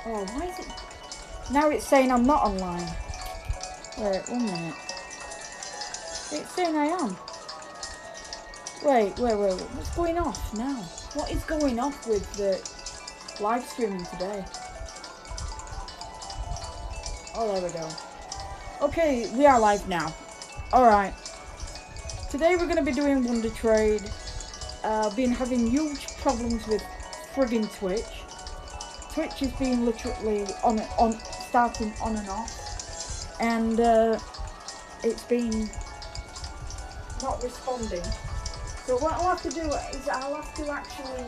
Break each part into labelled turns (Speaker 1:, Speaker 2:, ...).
Speaker 1: Oh, why is it... Now it's saying I'm not online. Wait, 1 minute. It's saying I am. Wait. What's going off now? What is going off with the live streaming today? Oh, there we go. Okay, we are live now. Alright. Today we're going to be doing Wonder Trade. Been having huge problems with friggin' Twitch. Twitch has been literally starting on and off. And it's been not responding. So what I'll have to do is I'll have to actually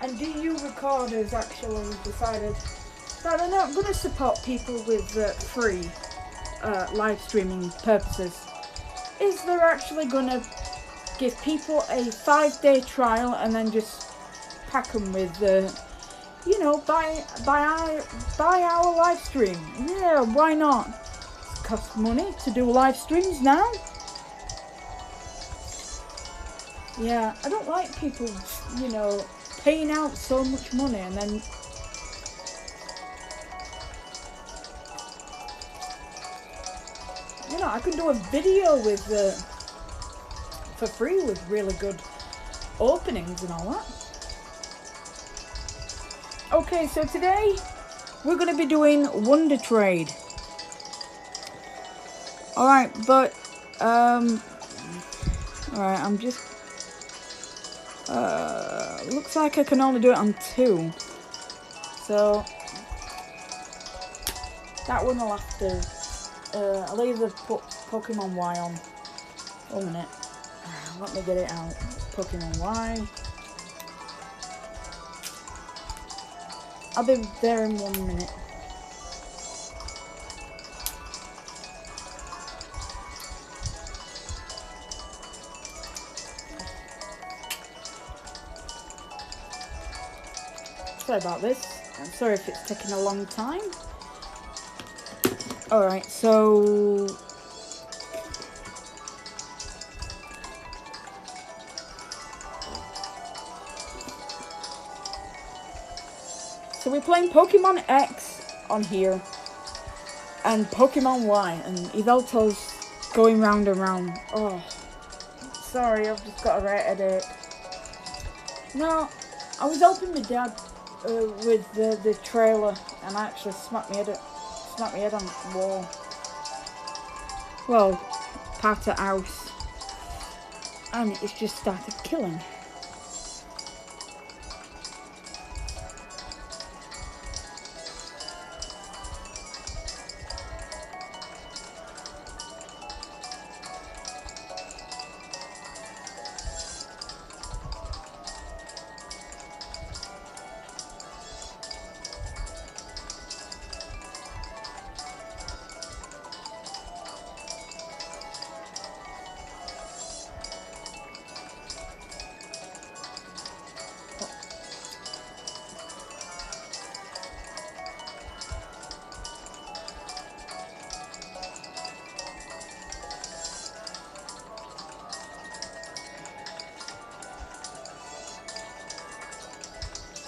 Speaker 1: and DU Recorders actually decided that they're not going to support people with free live streaming purposes. Is they're actually going to give people a 5-day trial and then just pack them with you know, buy our live stream. Yeah, why not? It costs money to do live streams now. Yeah, I don't like people, you know, paying out so much money and then you know, I can do a video with for free with really good openings and all that. Okay, so today we're going to be doing Wonder Trade. Alright, but alright, I'm just looks like I can only do it on 2. So that one I'll have to I'll either put Pokemon Y on. 1 minute. Let me get it out. Pokemon Y. I'll be there in 1 minute. Sorry about this. I'm sorry if it's taking a long time. Alright, so we're playing Pokemon X on here and Pokemon Y, and Yveltal's going round and round. Oh, sorry, I've just got a right headache. No, I was helping my dad with the trailer, and I actually smacked my head on the wall. Well, part of the house, and it's just started killing.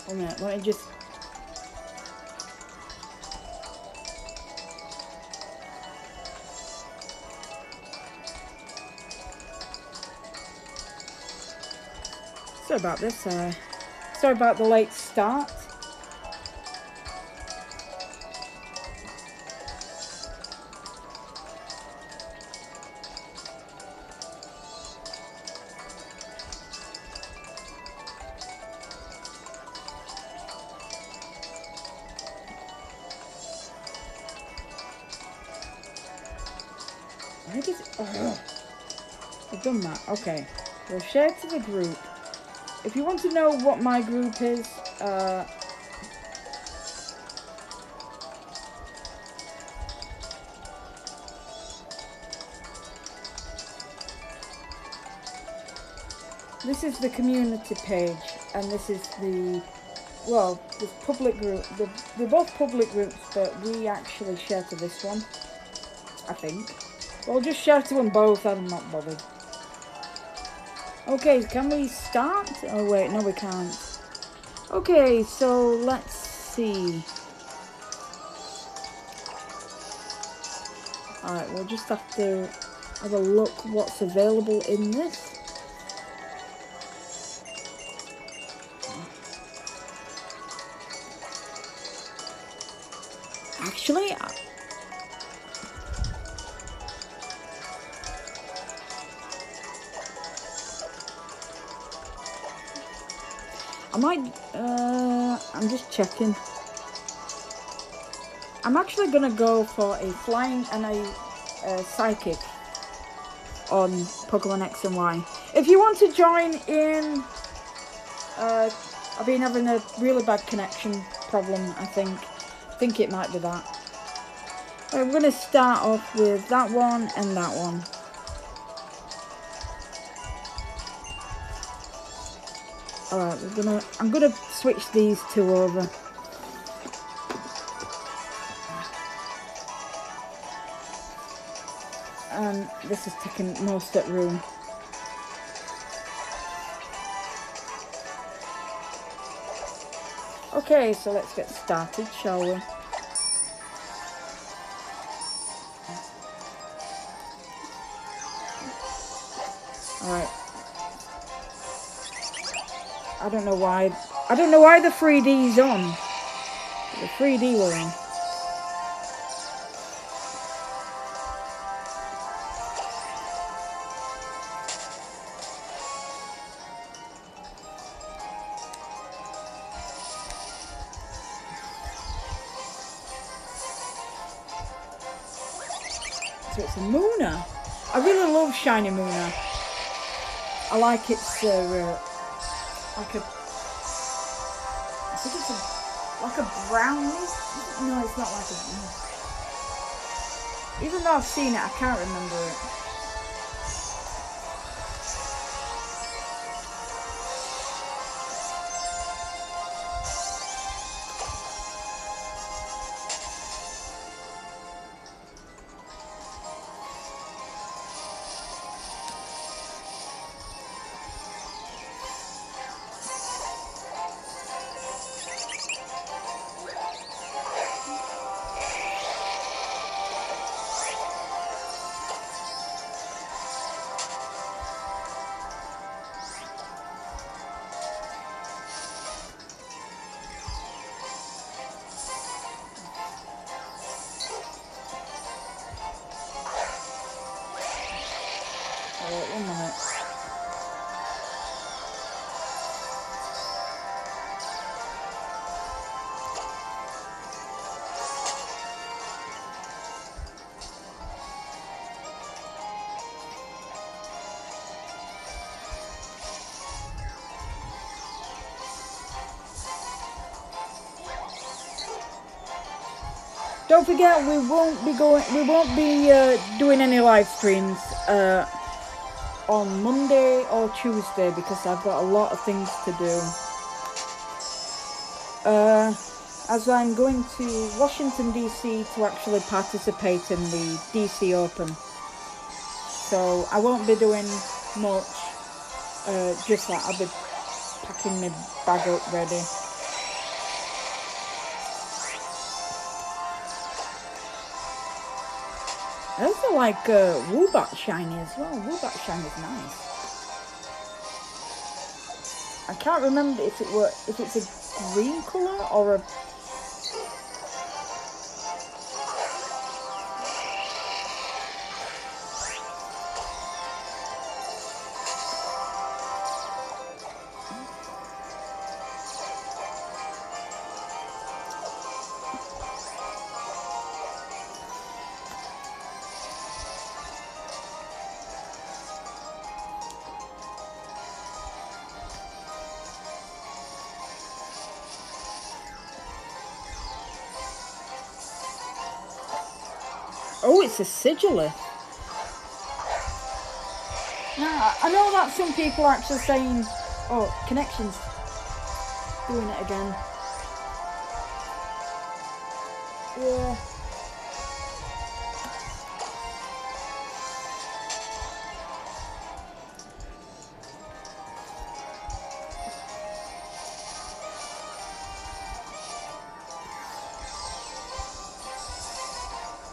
Speaker 1: Wait a minute, let me just... Sorry about this, sorry about the late start. Why does it... Oh, I've done that. Okay. We'll share to the group. If you want to know what my group is, this is the community page, and this is the, well, the public group. They're both public groups, but we actually share to this one, I think. We'll just share to them both, I'm not bothered. Okay, can we start? Oh wait, no we can't. Okay, so let's see. Alright, we'll just have to have a look what's available in this. Actually, I might, I'm just checking. I'm actually gonna go for a flying and a psychic on Pokemon X and Y. If you want to join in, I've been having a really bad connection problem, I think. I think it might be that. I'm gonna start off with that one and that one. Alright, I'm gonna switch these two over. And this is taking most of the room. Okay, so let's get started, shall we? Alright. I don't know why the 3D's on. The 3D were on. So it's a Muna. I really love shiny Muna. I like its like a, I think it's like a brownie. No, it's not like a. Even though I've seen it, I can't remember it. Alright, 1 minute. Don't forget, we won't be doing any live streams on Monday or Tuesday because I've got a lot of things to do. As I'm going to Washington DC to actually participate in the DC Open, so I won't be doing much. Just that I'll be packing my bag up ready. I also like Woobat shiny as well. Woobat shiny is nice. I can't remember if it's a green colour or a. Oh, it's a Sigilith. Now, I know that some people are actually saying, oh, connections doing it again. Yeah.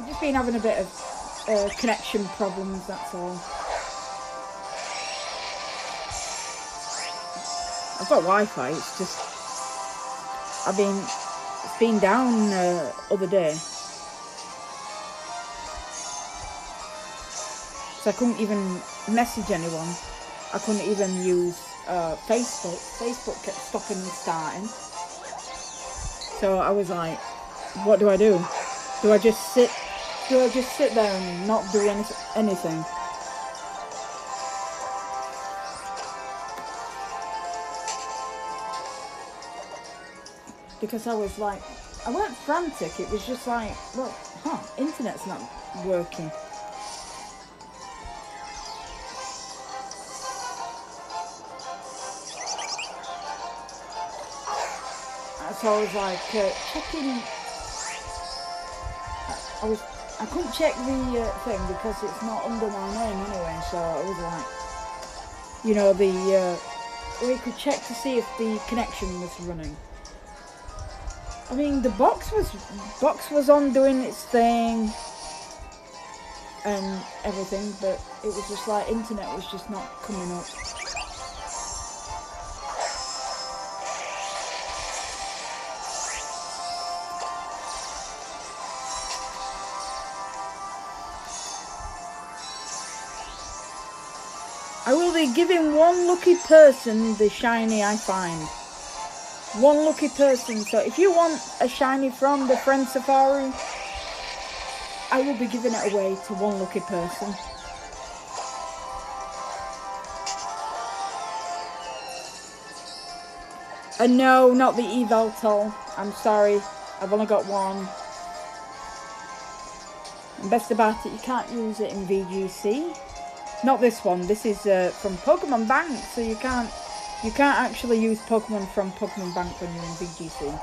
Speaker 1: just been having a bit of connection problems, that's all. I've got Wi-Fi, it's just, it's been down other day. So I couldn't even message anyone. I couldn't even use Facebook. Facebook kept stopping and starting. So I was like, what do I do? Do I just sit there and not do anything? Because I was like, I weren't frantic, it was just like, well, internet's not working. So I was like, checking, I couldn't check the thing because it's not under my name anyway, so I was like, you know, where you could check to see if the connection was running. I mean, the box was on doing its thing and everything, but it was just like internet was just not coming up. I will be giving one lucky person the shiny I find. One lucky person. So if you want a shiny from the Friend Safari, I will be giving it away to one lucky person. And no, not the Evaltol. I'm sorry. I've only got one. And best about it, you can't use it in VGC. Not this one. This is from Pokemon Bank, so you can't actually use Pokemon from Pokemon Bank when you're in VGC.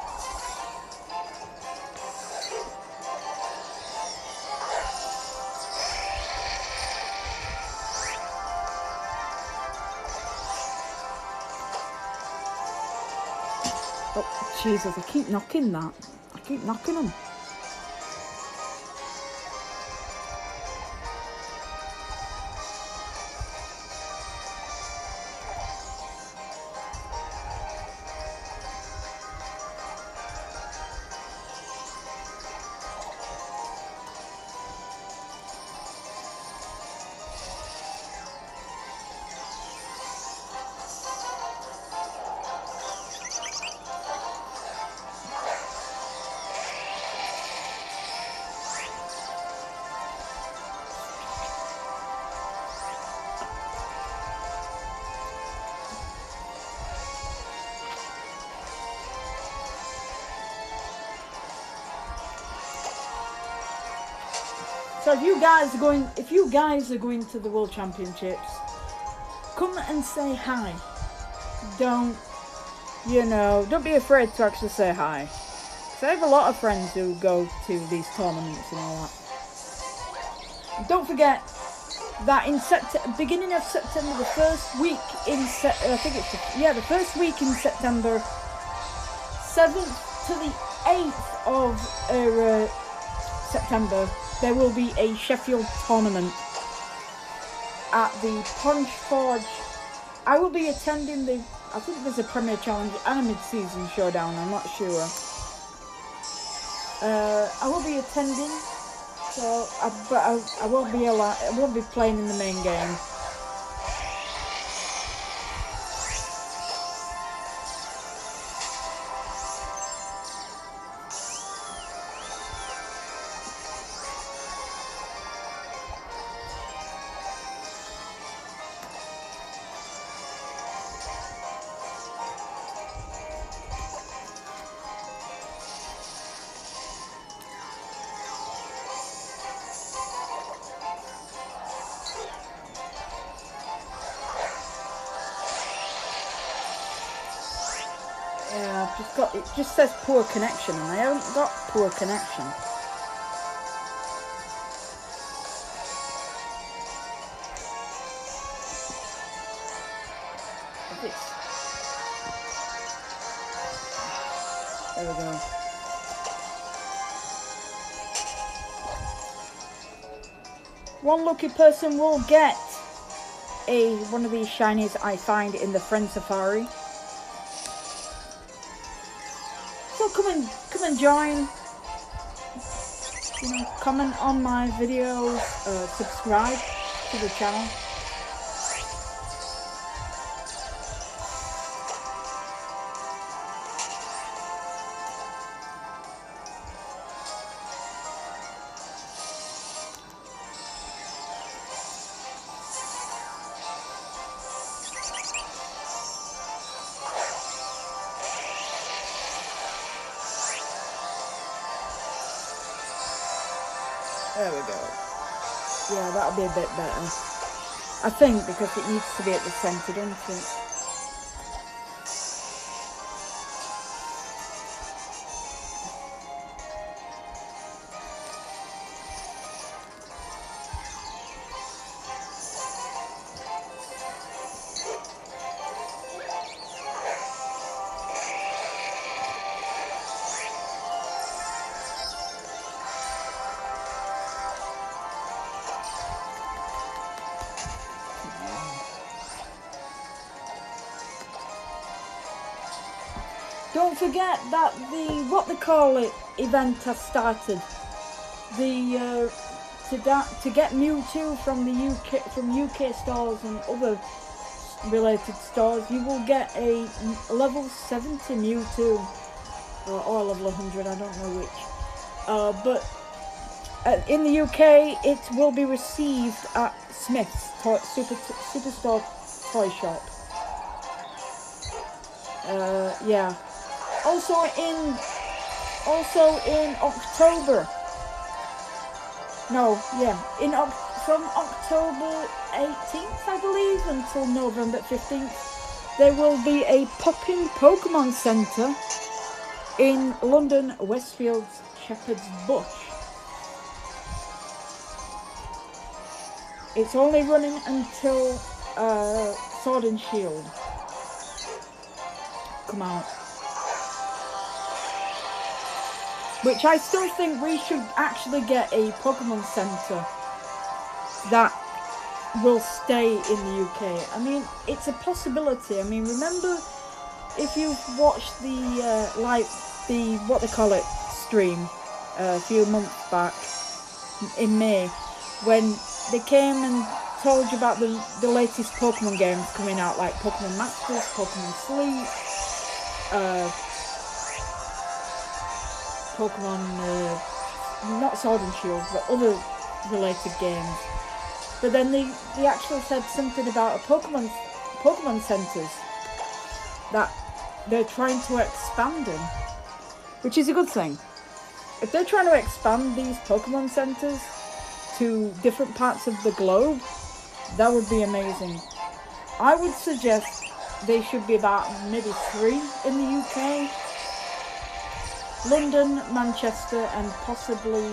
Speaker 1: Oh, Jesus, I keep knocking that. I keep knocking them. So if you guys are going to the World Championships, come and say hi. Don't be afraid to actually say hi. Because I have a lot of friends who go to these tournaments and all that. And don't forget that in beginning of September, the first week in the first week in September, 7th to the 8th of September, there will be a Sheffield tournament at the Punch Forge. I will be attending I think there's a Premier Challenge and a mid-season showdown, I'm not sure. I will be attending, so I won't be playing in the main game. It just says poor connection, and I haven't got poor connection. There we go. one lucky person will get one of these shinies I find in the Friend Safari. So come and join. Comment on my videos, subscribe to the channel. There we go. Yeah, that'll be a bit better. I think, because it needs to be at the centre, doesn't it? Don't forget that the event has started. The to get Mewtwo from the UK stores and other related stores, you will get a level 70 Mewtwo or level 100. I don't know which. But in the UK, it will be received at Smith's Superstore Toy Shop. Yeah. Also in October. No, yeah, from October 18th, I believe, until November 15th, there will be a pop-in Pokemon Centre in London, Westfield's Shepherd's Bush. It's only running until Sword and Shield come out. Which I still think we should actually get a Pokemon Centre that will stay in the UK. I mean, it's a possibility. I mean, remember, if you've watched the stream a few months back in May, when they came and told you about the latest Pokemon games coming out, like Pokemon Masters, Pokemon Sleep, Pokemon, not Sword and Shield, but other related games. But then they actually said something about Pokemon centres that they're trying to expand in, which is a good thing. If they're trying to expand these Pokemon centres to different parts of the globe, that would be amazing. I would suggest they should be about maybe 3 in the UK. London, Manchester, and possibly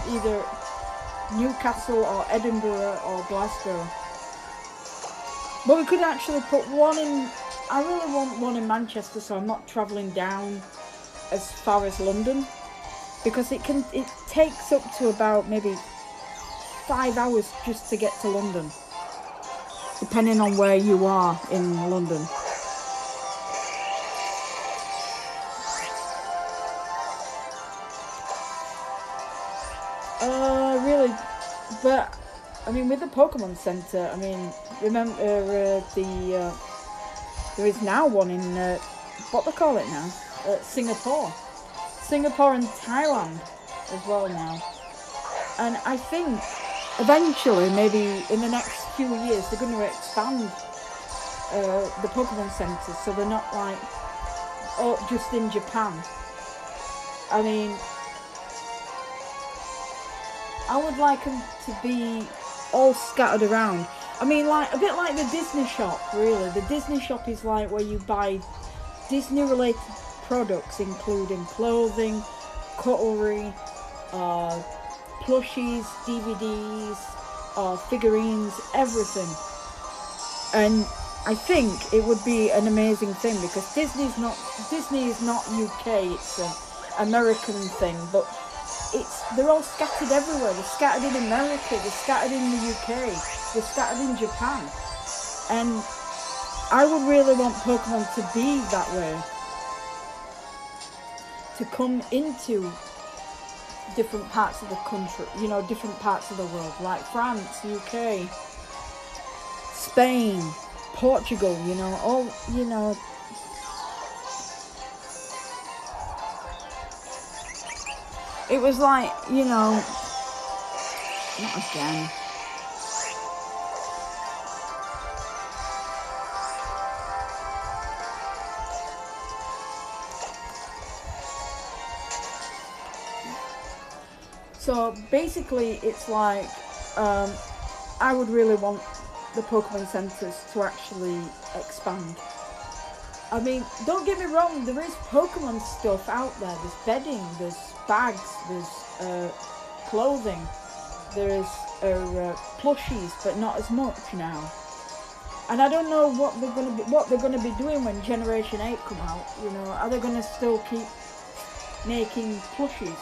Speaker 1: either Newcastle or Edinburgh or Glasgow. But we could actually put one in. I really want one in Manchester, so I'm not travelling down as far as London, because it takes up to about maybe 5 hours just to get to London, depending on where you are in London. Really, but I mean, with the Pokemon Centre, I mean, remember there is now one in what they call it now, Singapore and Thailand as well now, and I think eventually, maybe in the next few years, they're going to expand the Pokemon Centres, so they're not like just in Japan. I mean, I would like them to be all scattered around. I mean, like a bit like the Disney shop, really. The Disney shop is like where you buy Disney-related products, including clothing, cutlery, plushies, DVDs, figurines, everything. And I think it would be an amazing thing, because Disney is not UK, it's an American thing, but they're all scattered everywhere. They're scattered in America, they're scattered in the UK, they're scattered in Japan. And I would really want Pokemon to be that way. To come into different parts of the country, you know, different parts of the world, like France, UK, Spain, Portugal, you know, all, you know. It was like, you know, not again. So basically, it's like, I would really want the Pokemon centres to actually expand. I mean, don't get me wrong, there is Pokemon stuff out there. There's bedding, there's bags, there's clothing, there's plushies, but not as much now. And I don't know what they're gonna be doing when Generation 8 come out. You know, are they gonna still keep making plushies?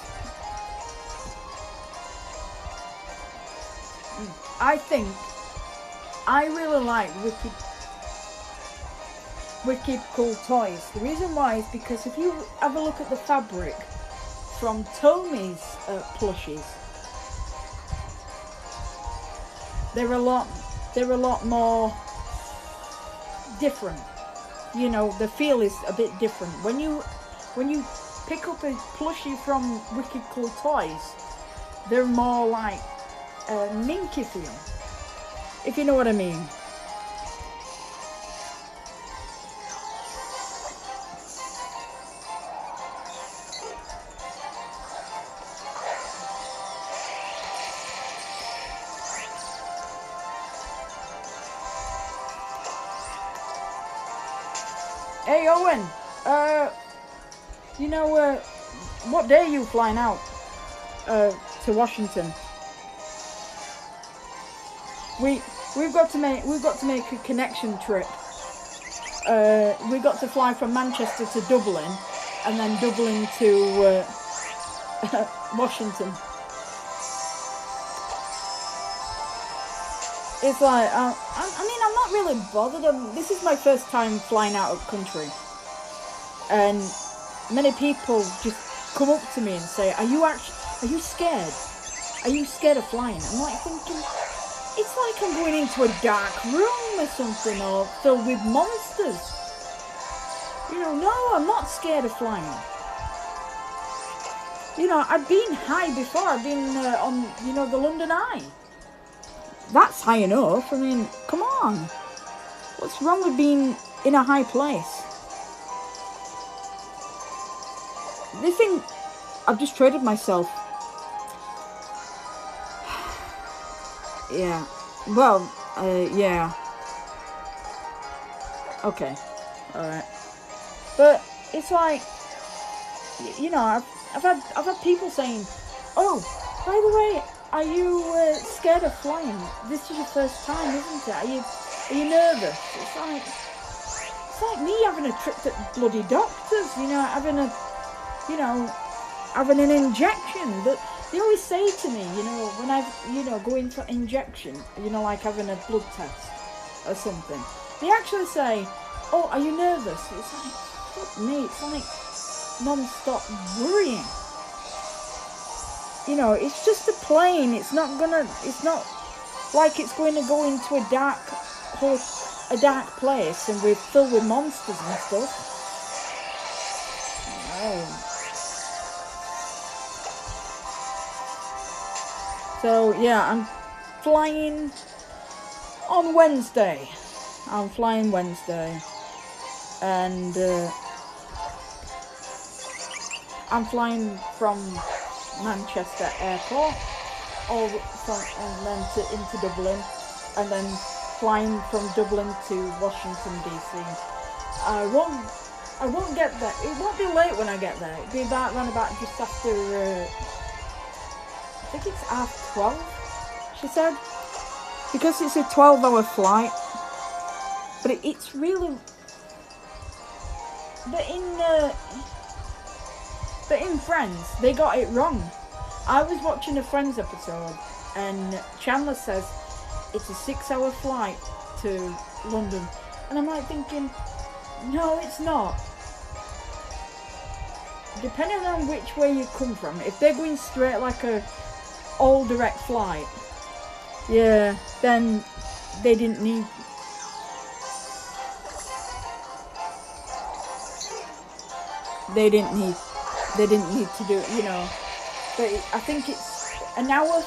Speaker 1: I really like wicked cool toys. The reason why is because if you have a look at the fabric from Tommy's plushies, they're a lot more different. You know, the feel is a bit different. When you pick up a plushie from Wicked Cool Toys, they're more like minky feel, if you know what I mean. Hey Owen, you know, what day are you flying out to Washington? We've got to make a connection trip. We've got to fly from Manchester to Dublin, and then Dublin to Washington. It's like, I mean, I'm not really bothered. This is my first time flying out of country, and many people just come up to me and say, "Are you scared? Are you scared of flying?" I'm like thinking, it's like I'm going into a dark room or something, or filled with monsters. You know, no, I'm not scared of flying. You know, I've been high before. I've been on, you know, the London Eye. That's high enough. I mean, come on. What's wrong with being in a high place? This thing, I've just traded myself. Yeah. Well, yeah. Okay. Alright. But it's like, you know, I've had people saying, "Oh, by the way, are you scared of flying? This is your first time, isn't it? Are you nervous?" It's like me having a trip to bloody doctors, you know, having an injection. But they always say to me, you know, when I, you know, go in for injection, you know, like having a blood test or something, they actually say, "Oh, are you nervous?" It's like, fuck me, it's like non-stop worrying. You know, it's just a plane. It's not like it's going to go into a dark place and we're filled with monsters and stuff. Oh. So yeah, I'm flying on Wednesday. I'm flying Wednesday, and I'm flying from Manchester Airport, and then into Dublin, and then flying from Dublin to Washington DC. I won't get there. It won't be late when I get there. It'll be about just after. I think it's 12:30, she said, because it's a 12-hour flight. But it's really. But in Friends, they got it wrong. I was watching a Friends episode, and Chandler says it's a 6-hour flight to London, and I'm like thinking, no, it's not. Depending on which way you come from, if they're going straight like a all direct flight, yeah, then they didn't need. They didn't need to do it, you know. But I think it's an hour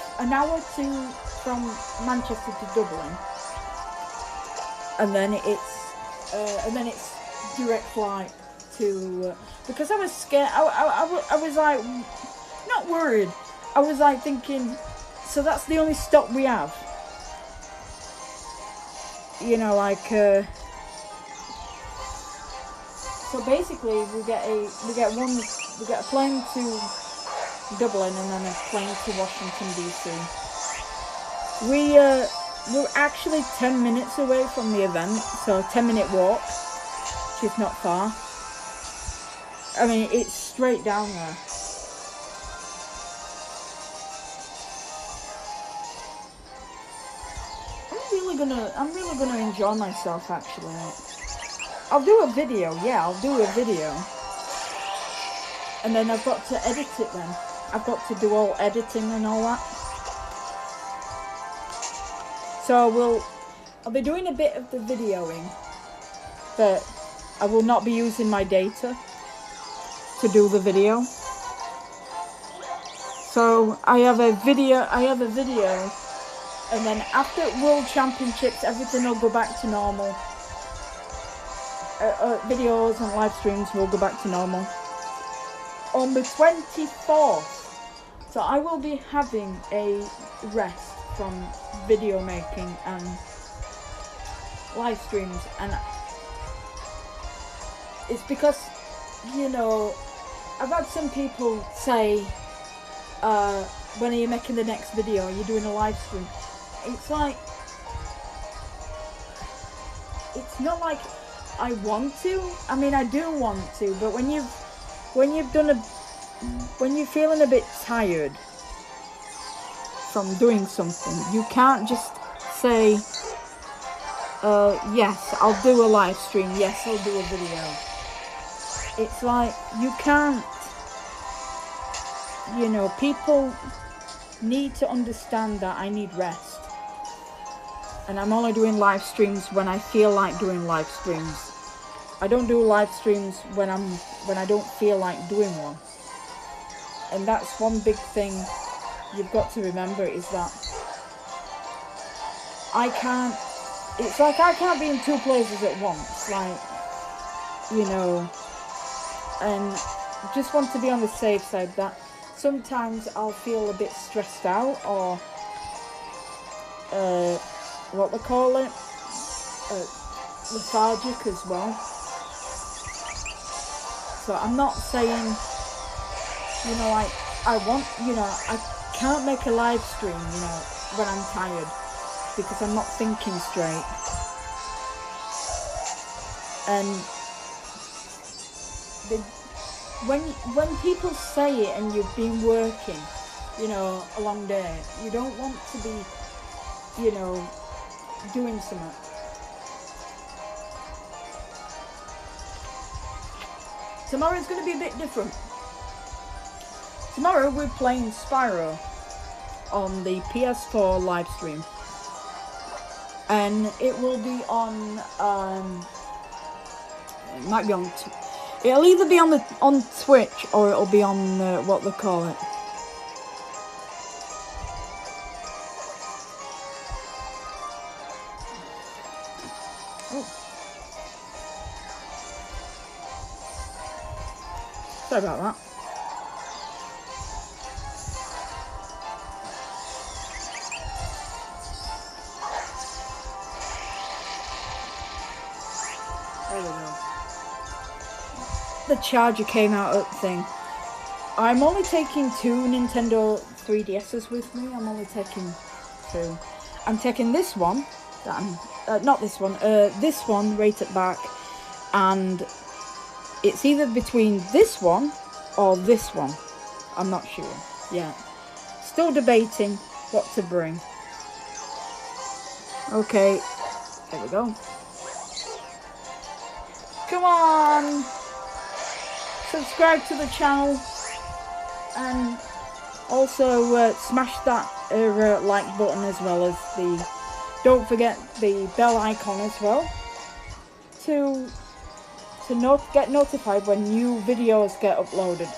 Speaker 1: to from Manchester to Dublin, and then it's direct flight to. Because I was scared. I was like not worried. I was like thinking, so that's the only stop we have. You know, like. So basically, we get a plane to Dublin and then a plane to Washington DC. We're actually 10 minutes away from the event, so a 10-minute walk, which is not far. I mean, it's straight down there. I'm really gonna enjoy myself actually. I'll do a video, and then I've got to edit it then. I've got to do all editing and all that. So I'll be doing a bit of the videoing, but I will not be using my data to do the video. So I have a video, and then after World Championships, everything will go back to normal. Videos and live streams will go back to normal on the 24th. So I will be having a rest from video making and live streams, and it's because, you know, I've had some people say, when are you making the next video? Are you doing a live stream? It's like, it's not like I want to. I mean, I do want to, but when you're feeling a bit tired from doing something, you can't just say, yes, I'll do a live stream, yes, I'll do a video. It's like, you can't, you know, people need to understand that I need rest. And I'm only doing live streams when I feel like doing live streams. I don't do live streams when I don't feel like doing one. And that's one big thing you've got to remember, is that it's like I can't be in two places at once, like, you know, and just want to be on the safe side that sometimes I'll feel a bit stressed out, or what they call it, lethargic as well. So I'm not saying, you know, I want, you know, I can't make a live stream, you know, when I'm tired, because I'm not thinking straight. And when people say it and you've been working, you know, a long day, you don't want to be, you know, doing something. Tomorrow's going to be a bit different. Tomorrow we're playing Spyro on the PS4 live stream, and it will be on. It might be on. It'll either be on Twitch, or it'll be on what they call it. Sorry about that. There we go. The charger came out of the thing. I'm only taking 2 Nintendo 3DSs with me. I'm only taking 2. I'm taking this one. Not this one. This one right at the back, and it's either between this one or this one. I'm not sure. Yeah. Still debating what to bring. Okay, there we go. Come on! Subscribe to the channel and also smash that like button, as well as don't forget the bell icon as well to get notified when new videos get uploaded.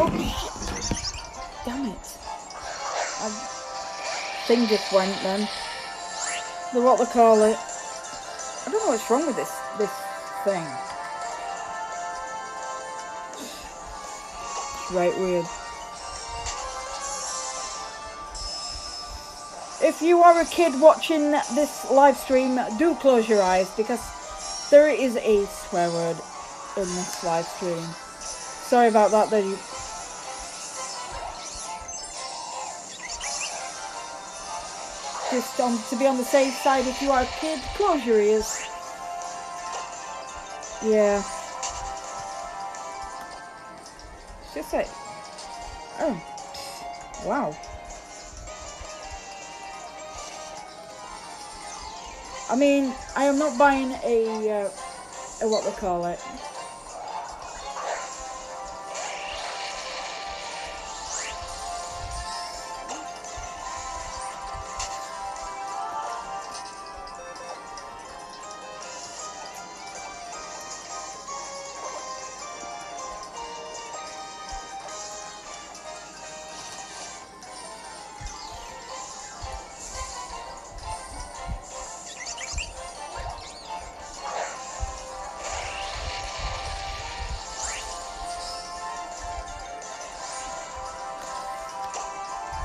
Speaker 1: Oh shit! Damn it! Thing just went then. What they call it? I don't know what's wrong with this thing. It's right weird. If you are a kid watching this live stream, do close your eyes, because there is a swear word in this live stream. Sorry about that. Just to be on the safe side, if you are a kid, close your ears. Yeah. It's just like, oh, wow. I mean, I am not buying a what they call it.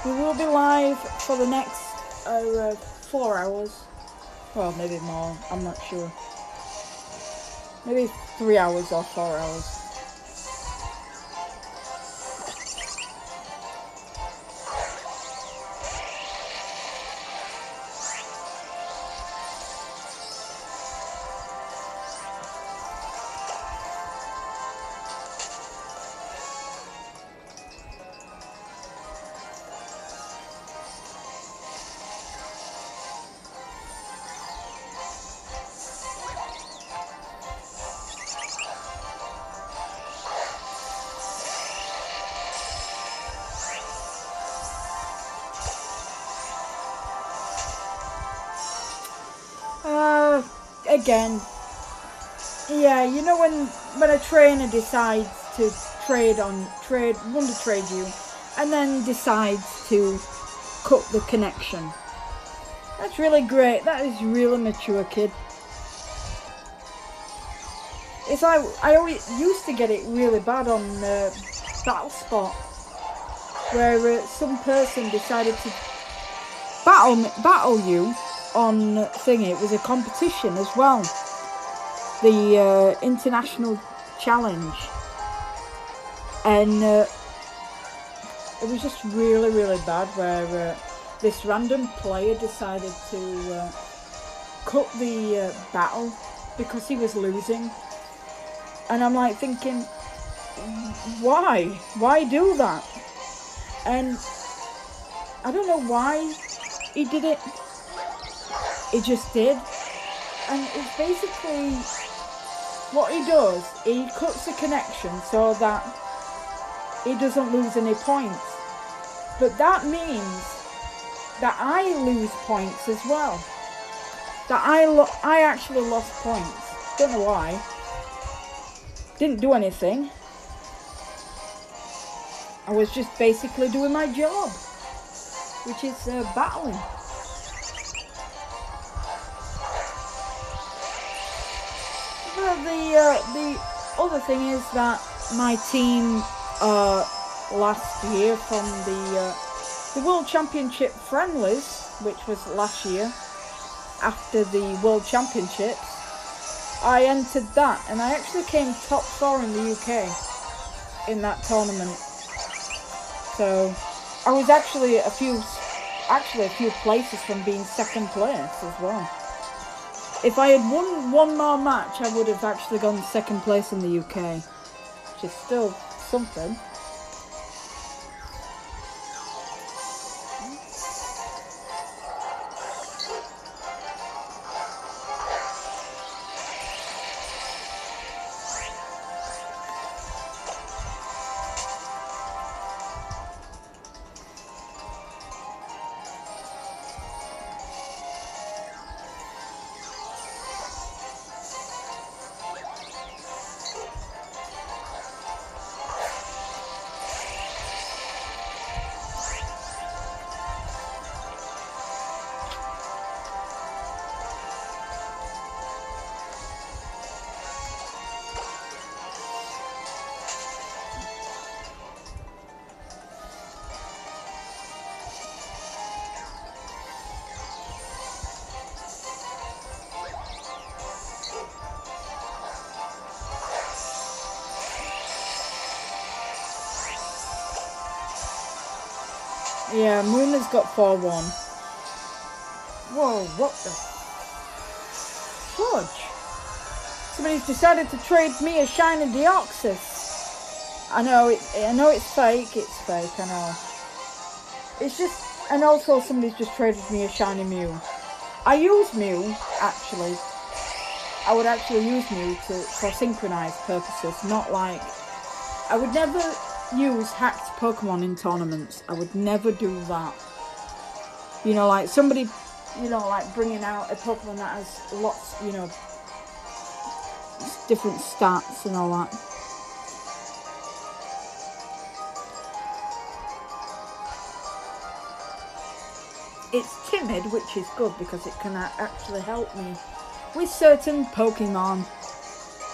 Speaker 1: We will be live for the next 4 hours. Well, maybe more, I'm not sure. Maybe 3 hours or 4 hours. Again, yeah, you know when a trainer decides to want to trade you, and then decides to cut the connection. That's really great. That is really mature, kid. It's like I always used to get it really bad on Battle Spot, where some person decided to battle you on thingy. It was a competition as well, the international challenge, and It was just really, really bad where this random player decided to cut the battle because he was losing. And I'm like thinking, why? Why do that? And I don't know why he did it. He just did. And it's basically what he does, he cuts the connection so that he doesn't lose any points. But that means that I lose points as well. That I actually lost points. Don't know why. Didn't do anything. I was just basically doing my job, which is battling. Well, the other thing is that my team last year from the World Championship friendlies, which was last year after the World Championships, I entered that and I actually came top 4 in the UK in that tournament. So I was actually a few places from being second place as well. If I had won one more match, I would have actually gone second place in the UK, which is still something. Yeah, Muna's got 4-1. Whoa, what the fudge? Somebody's decided to trade me a shiny Deoxys. I know it's fake, I know. It's just, and also somebody's just traded me a shiny Mew. I use Mew, actually. I would actually use Mew for synchronized purposes, not like, I would never use hacked Pokemon in tournaments. I would never do that. You know, like somebody, you know, like bringing out a Pokemon that has lots, you know, different stats and all that. It's timid, which is good because it can actually help me with certain Pokemon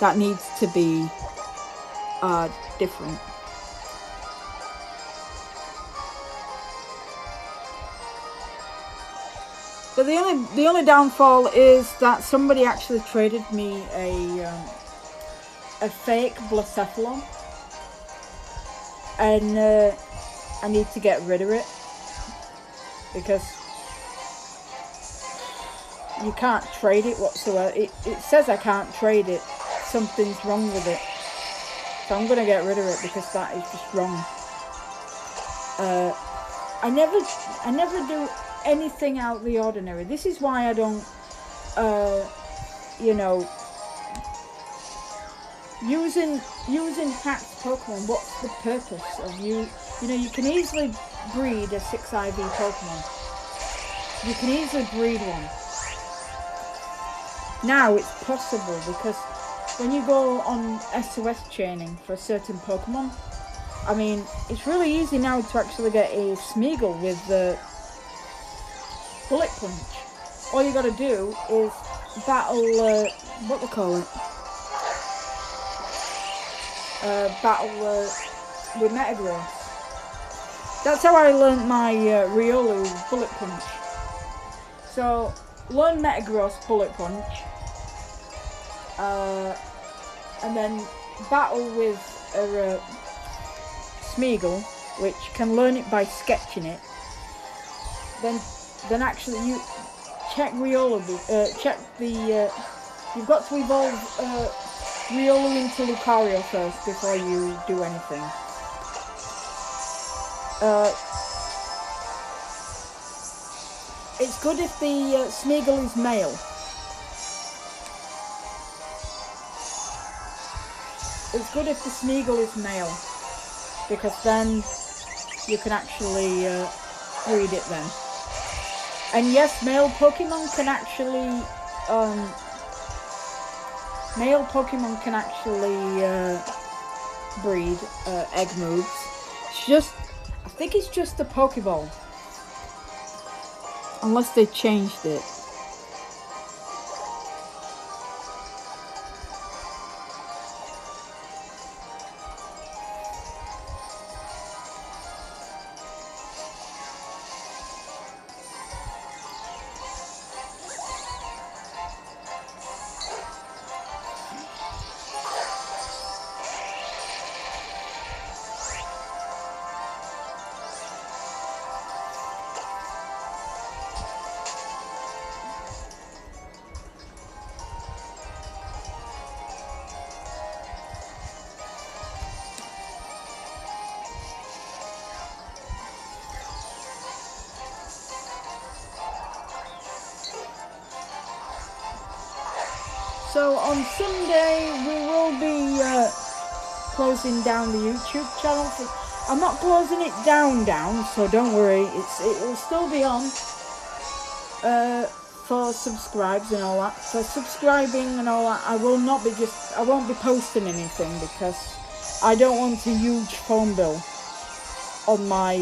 Speaker 1: that needs to be different. But the only downfall is that somebody actually traded me a fake Blacephalon, and I need to get rid of it because you can't trade it whatsoever. It says I can't trade it. Something's wrong with it, so I'm gonna get rid of it because that is just wrong. I never do anything out of the ordinary. This is why I don't, you know, using hacked Pokemon. What's the purpose of you? You know, you can easily breed a 6 IV Pokemon. You can easily breed one. Now it's possible because when you go on SOS chaining for a certain Pokemon, I mean, it's really easy now to actually get a Smeagol with the Bullet Punch. All you gotta do is battle, what they call it? Battle with Metagross. That's how I learned my Riolu Bullet Punch. So, learn Metagross Bullet Punch, and then battle with a Smeagol, which can learn it by sketching it, then actually you check Riolu. You've got to evolve Riolu into Lucario first before you do anything. It's good if the Smeagol is male. It's good if the Smeagol is male, because then you can actually breed it then. And yes, male Pokemon can actually breed egg moves. It's just, I think it's just a Pokeball, unless they changed it. So on Sunday we will be closing down the YouTube channel. I'm not closing it down, so don't worry. It will still be on for subscribes and all that. For subscribing and all that, I won't be posting anything because I don't want a huge phone bill on my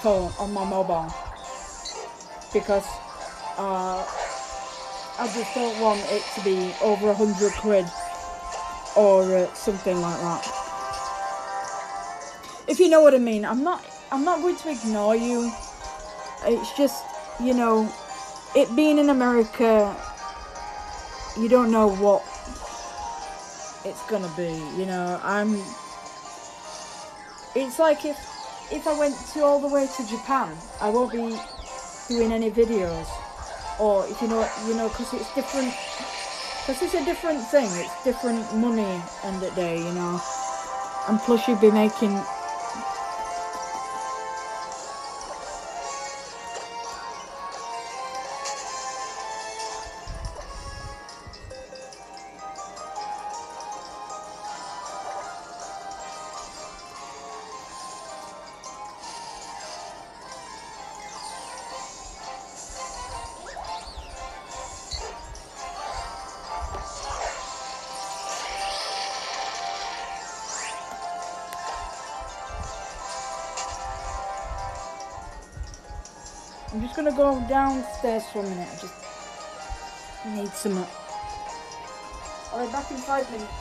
Speaker 1: on my mobile, because I just don't want it to be over £100 or something like that. If you know what I mean. I'm not going to ignore you. It's just, you know, it being in America, you don't know what it's gonna be. You know, it's like if I went all the way to Japan, I won't be doing any videos. Or if you know, because it's different. Because it's a different thing. It's different money end of the day, you know. And plus you'd be making. I'm just gonna go downstairs for a minute. I just need some. I'll be back in 5 minutes.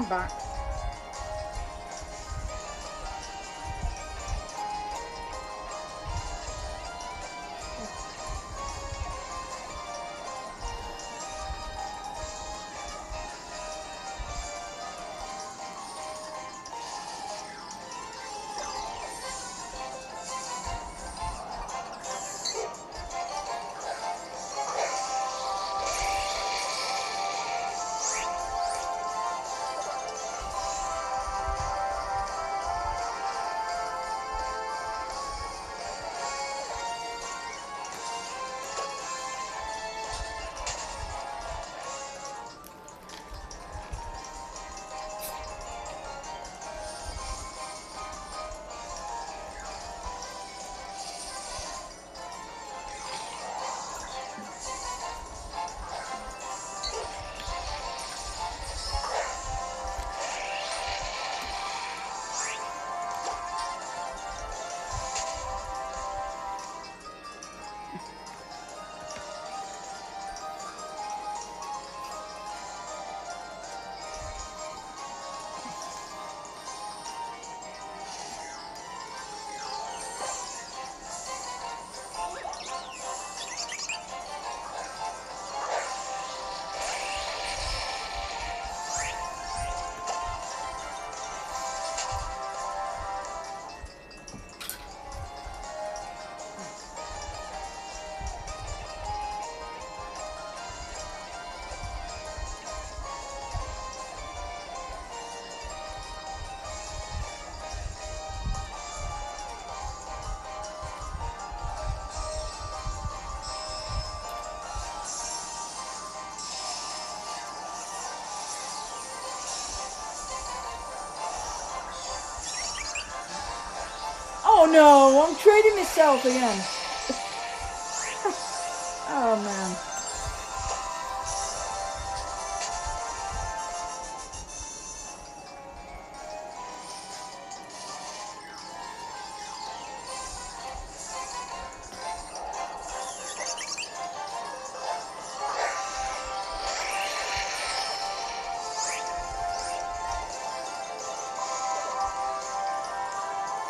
Speaker 1: I'm back. Oh no, I'm trading myself again. Oh man.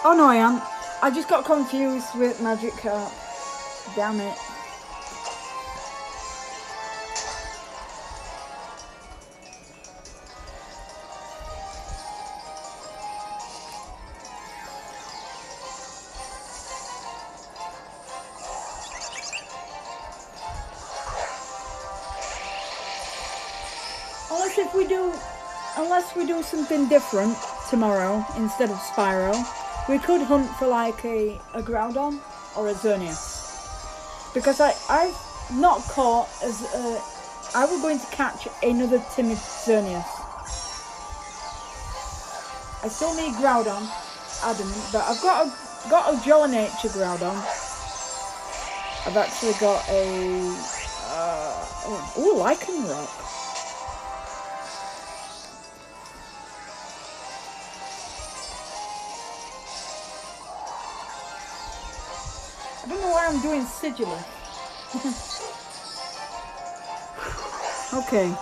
Speaker 1: Oh no, I am. I just got confused with Magic Carp. Damn it. Unless we do something different tomorrow instead of Spyro, we could hunt for like a Groudon or a Xerneas. Because I've not caught I was going to catch another timid Xerneas. I still need Groudon, adamant, but I've got a Jolly Nature Groudon. I've actually got a Lycanroc. I don't know why I'm doing Sigilus. Okay.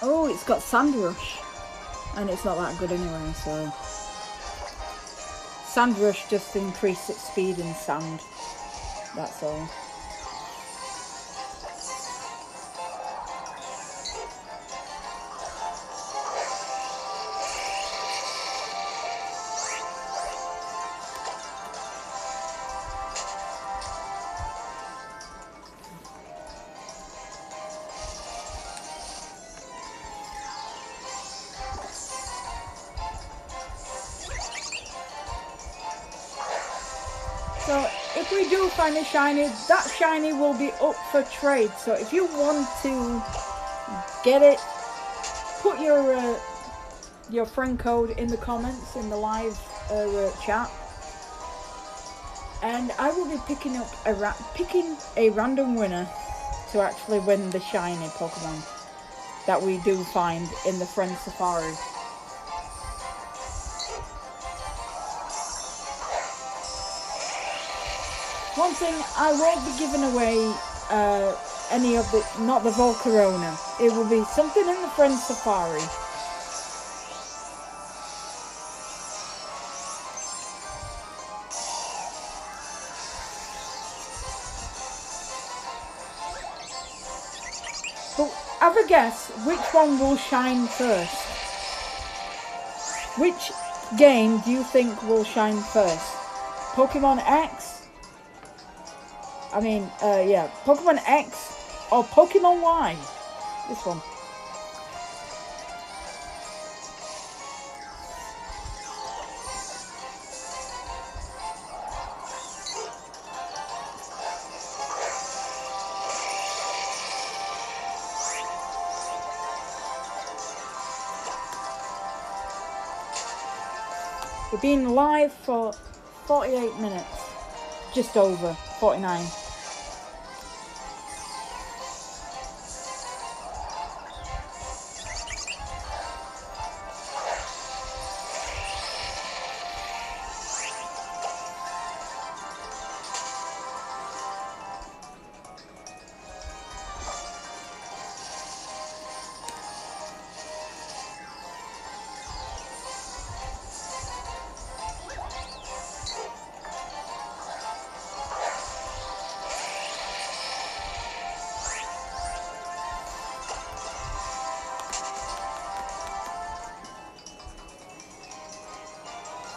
Speaker 1: Oh, it's got Sand Rush. And it's not that good anyway, so... Sand Rush just increased its speed in sand. That's all. So if we do find a shiny, that shiny will be up for trade. So if you want to get it, put your friend code in the comments in the live chat, and I will be picking a random winner to actually win the shiny Pokemon that we do find in the Friend Safari. One thing, I won't be giving away any of the, not the Volcarona. It will be something in the Friends Safari. But have a guess, which one will shine first? Which game do you think will shine first? Pokemon X? Yeah, Pokemon X or Pokemon Y? This one. We've been live for 48 minutes. Just over 49.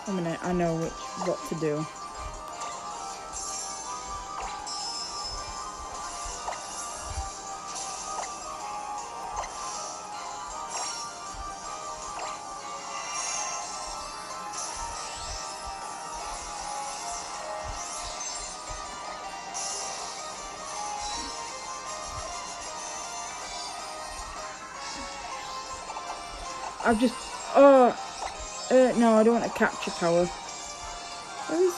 Speaker 1: A minute, I know what to do. I've just... no, I don't want to capture power. Where is...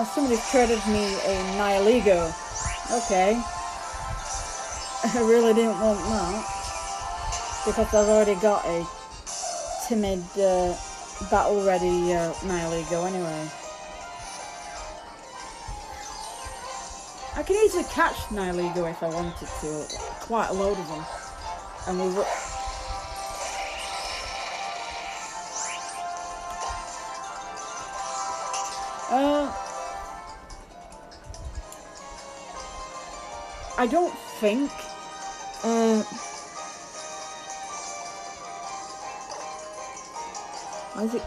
Speaker 1: Ah, somebody's traded me a Nihilego. Okay. I really didn't want that. Because I've already got a timid, battle-ready Nihilego anyway. I can easily catch Nihilego if I wanted to. Quite a load of them. And we were... I don't think... why is it...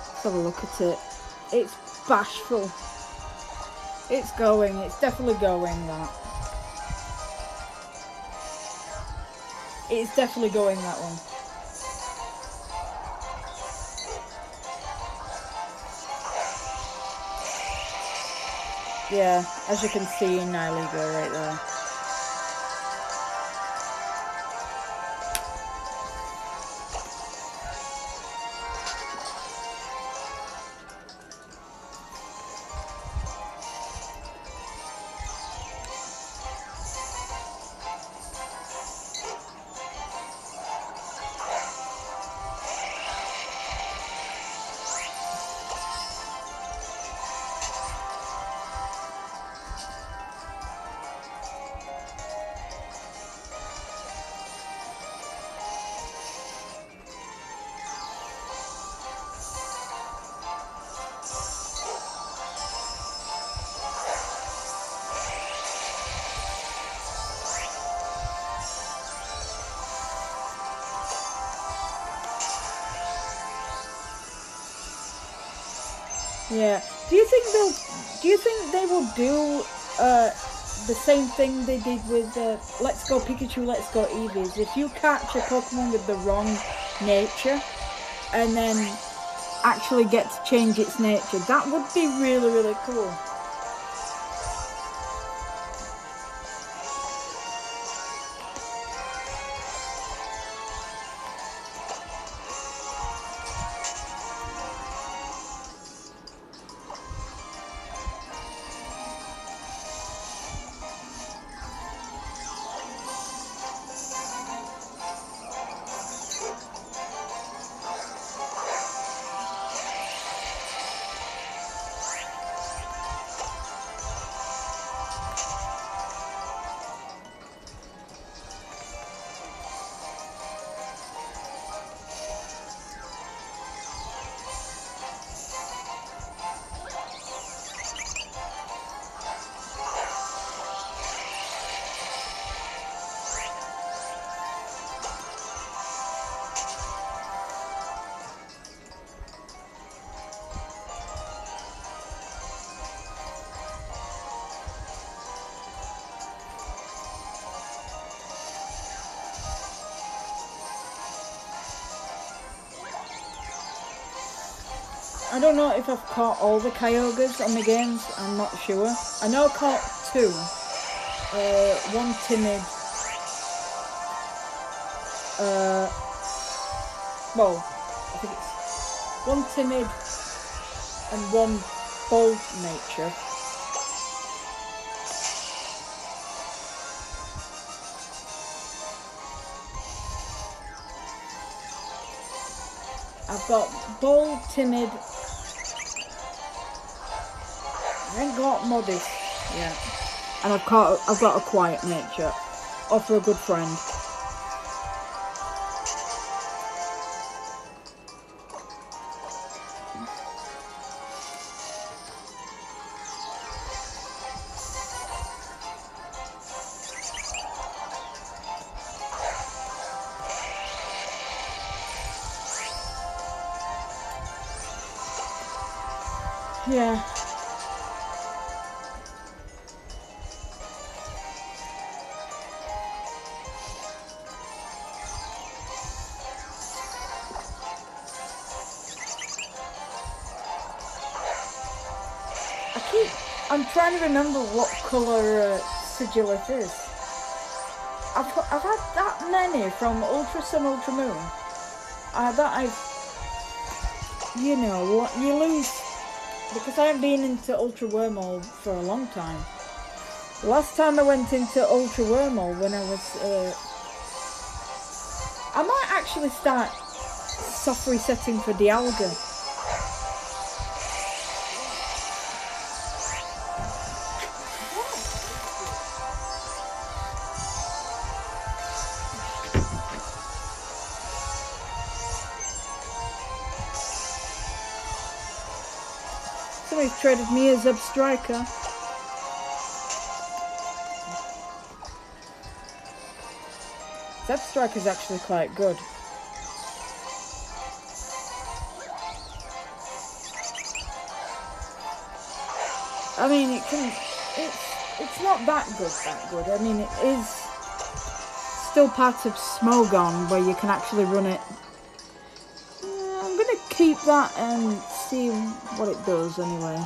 Speaker 1: Let's have a look at it. It's bashful. It's going. It's definitely going, that. It's definitely going, that one. Yeah, as you can see in Nihilego right there. Yeah. Do you think they will do the same thing they did with Let's Go Pikachu, Let's Go Eevees? If you catch a Pokemon with the wrong nature and then actually get to change its nature, that would be really, really cool. I don't know if I've caught all the Kyogres on the games, I'm not sure. I know I caught 2. One timid, well, I think it's 1 timid and 1 bold nature. I've got bold, timid. I ain't got modest yet, and I've got a quiet nature. Offer a good friend. Yeah. I'm trying to remember what colour Sigilith is. I've had that many from Ultra Sun, Ultra Moon. That I've you know, you lose, because I haven't been into Ultra Wormhole for a long time. The last time I went into Ultra Wormhole when I was, I might actually start soft resetting for Dialga. Somebody's traded me a Zub Striker. Zub Striker's actually quite good. I mean, it's not that good. I mean, it is still part of Smogon where you can actually run it. I'm gonna keep that and see what it does anyway.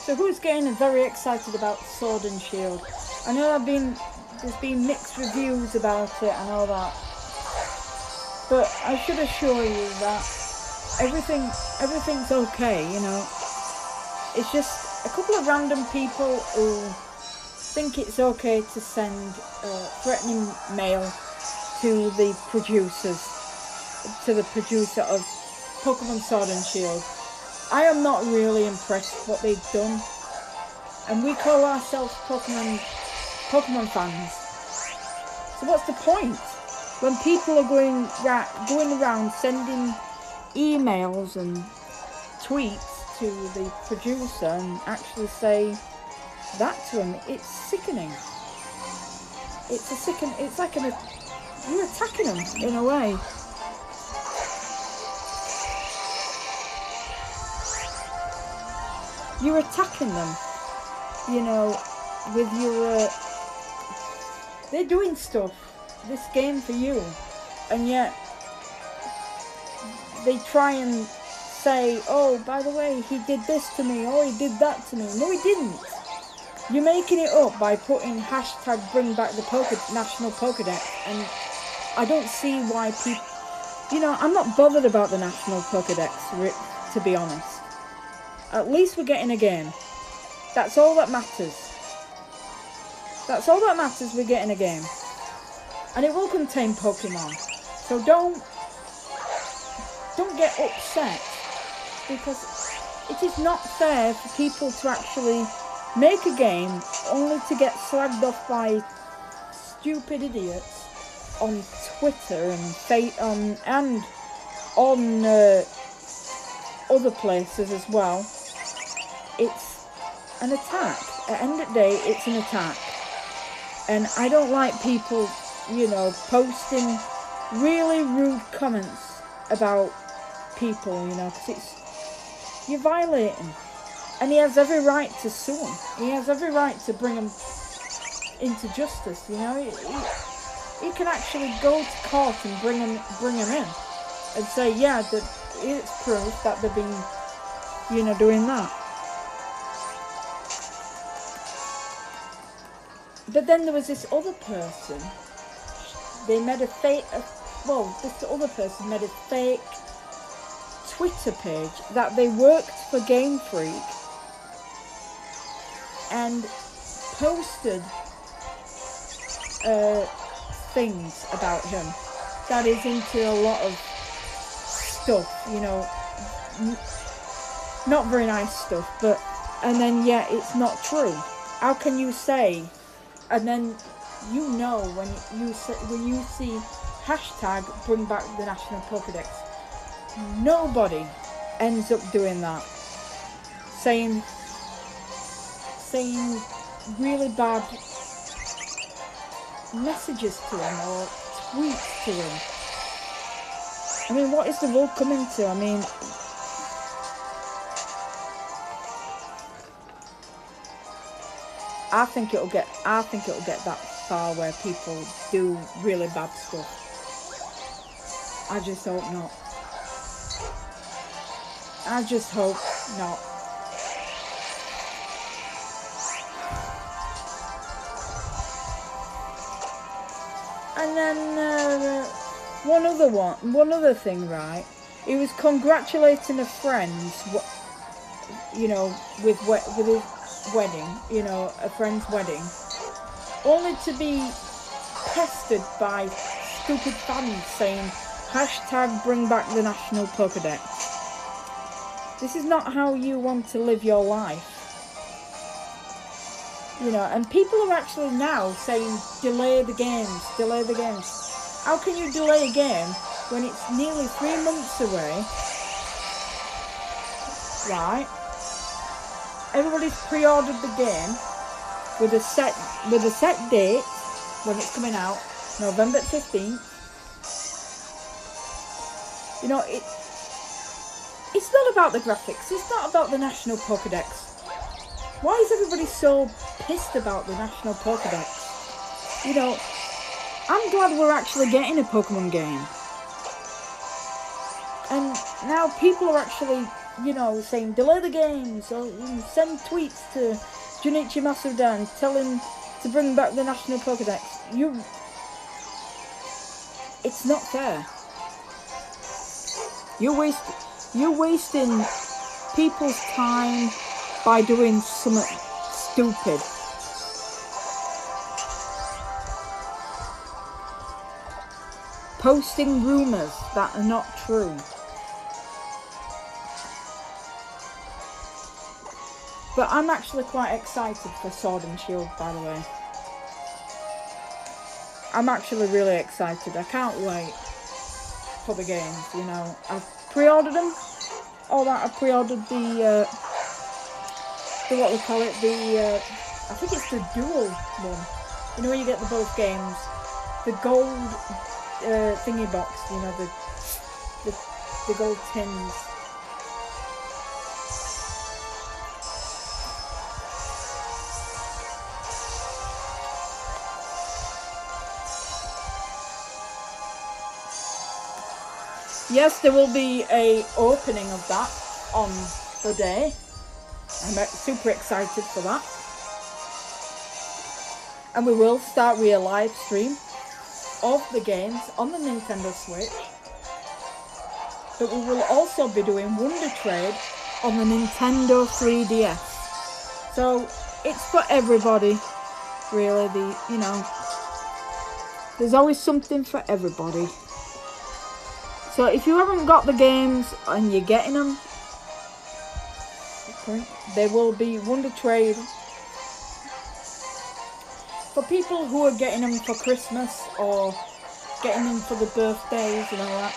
Speaker 1: So who's getting very excited about Sword and Shield? I know there's been mixed reviews about it and all that, but I should assure you that everything's okay. You know, it's just a couple of random people who think it's okay to send threatening mail to the producer of Pokemon Sword and Shield. I am not really impressed what they've done, and we call ourselves Pokemon fans. So what's the point when people are going around sending emails and tweets to the producer and actually say that to him? It's sickening. It's like you're attacking them in a way. You're attacking them, you know, with your... they're doing stuff, this game for you, and yet they try and say, oh, by the way, he did this to me, oh, he did that to me. No, he didn't. You're making it up by putting hashtag bring back the National Pokédex, and I don't see why people... You know, I'm not bothered about the National Pokédex, to be honest. At least we're getting a game. That's all that matters. That's all that matters, we're getting a game. and it will contain Pokemon. So don't get upset, because it is not fair for people to actually make a game only to get slagged off by stupid idiots on Twitter and on other places as well. It's an attack. At the end of the day, it's an attack. And I don't like people, posting really rude comments about people, because you're violating. And he has every right to sue him. He has every right to bring him into justice, He can actually go to court and bring him in and say, yeah, that it's proof that they've been, doing that. But then there was this other person. This other person made a fake Twitter page that they worked for Game Freak and posted things about him that is into a lot of stuff, not very nice stuff, and then it's not true. How can you say, and then when you see hashtag bring back the National Pokédex, nobody ends up doing that, saying really bad messages to him or tweets to him. I mean, what is the world coming to? I mean, I think it'll get that far where people do really bad stuff. I just hope not. I just hope not. And then one other thing, right? He was congratulating a friend, with his wedding, a friend's wedding, only to be pestered by stupid fans saying hashtag bring back the National Pokédex. This is not how you want to live your life. And people are actually now saying delay the games. How can you delay a game when it's nearly 3 months away? Right? Everybody's pre-ordered the game with a set date when it's coming out, November 15th. It's not about the graphics. It's not about the National Pokédex. Why is everybody so pissed about the National Pokédex? I'm glad we're actually getting a Pokemon game. And now people are actually, saying delay the games, or send tweets to Junichi Masuda and tell him to bring back the National Pokédex. It's not fair. You're wasting people's time by doing something stupid. Posting rumours that are not true. But I'm actually quite excited for Sword and Shield, by the way. I'm actually really excited. I can't wait for the games, I've pre-ordered them. I've pre-ordered the what we call it, I think it's the dual one. When you get both games. The gold thingy box, the gold tins. Yes, there will be a opening of that on the day. I'm super excited for that. And we will start with a live stream of the games on the Nintendo Switch. But we will also be doing Wonder Trade on the Nintendo 3DS. So it's for everybody, really. There's always something for everybody. So if you haven't got the games and you're getting them, okay, there will be Wonder Trade. For people who are getting them for Christmas or getting them for the birthdays and all that,